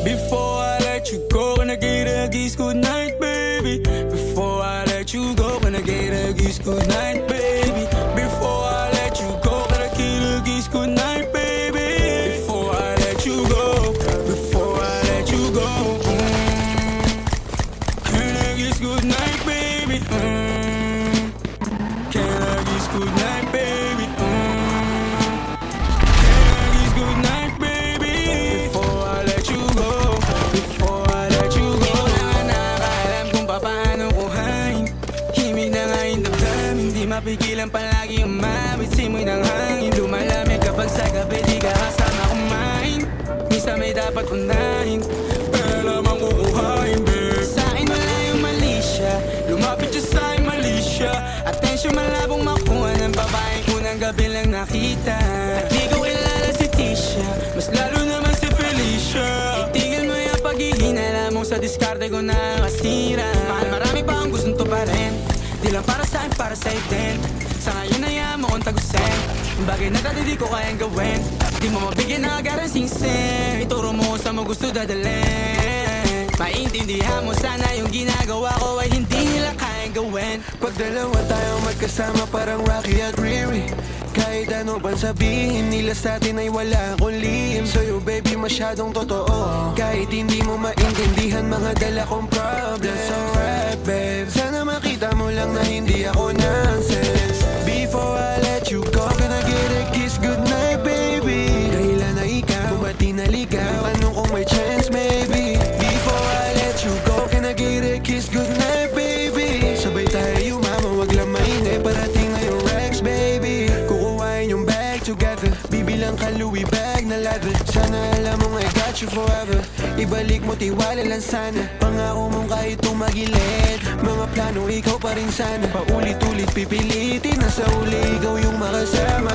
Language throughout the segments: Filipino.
Before I let you go, gonna get a kiss goodnight, baby. Before I let you go, gonna get a kiss goodnight, baby. Before I let you go, gonna get a kiss goodnight, baby. Before I let you go, before I let you go, can I kiss goodnight, baby? Can I kiss goodnight, baby? Can I kiss goodnight, baby? Before I let you go, before I let you go. Di ko na nga nakakaalam kung paano kuhain. Himig na nga yung damdamin, di mapigilan palagi umawit. Simoy ng hangin, lumalamig kapag sa gabi di ka kasama kumain. Minsan may dapat unahin, pero naman kukuhain, babe. Sa akin wala yung mali siya, lumapit siya sa akin mali siya. Atensyon malabong makuha ng babaeng unang gabi lang nakita. At di ko kilala si Tisha, mas lalo naman si Felicia. Itigil mo yung paghihinala mo sa diskarte ko na kasira. Mahal marami pa ang gustong tuparin, di lang para sa akin, para sa'yo din. Sa ngayon ayaw mo kong tagusin, ang bagay na dati di ko kayang gawin. Di mo mabigyan ng agarang singsing, ituro mo sa mo gusto dadalhin. Maintindihan mo sana yung ginagawa ko ay hindi nila kayang gawin. Pag dalawa tayong magkasama parang Rocky at Riri, kahit ano pang sabihin nila sa atin ay wala akong lihim. Sa'yo baby masyadong totoo, kahit hindi mo maintindihan mga dala kong problems. Alright babe, sana makita mo lang na hindi ako nonsense. Before I let you go, gonna get a kiss goodnight baby. Dahilan na ikaw, bumati na ligaw, anong kung may chance maybe. Before I let you go, can I get a kiss goodnight baby. Sabay tayo mama, wag lang mainay, parating na yung Rex baby. Kukuhain yung bag together, bibilang ka Louis bag na leather. Sana alam mong I got you forever, ibalik mo tiwala lang sana. Pangako mong kahit tumagilid, mga plano ikaw pa rin sana. Paulit-ulit pipilitin na sa uli ikaw yung makasama.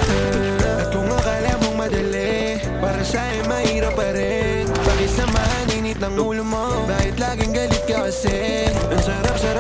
At kung akala mong madali, para sa'yo mahirap pa rin. Pakisamahan init ng ulo mo, bakit laging galit ka kasi? Ang sarap-sarap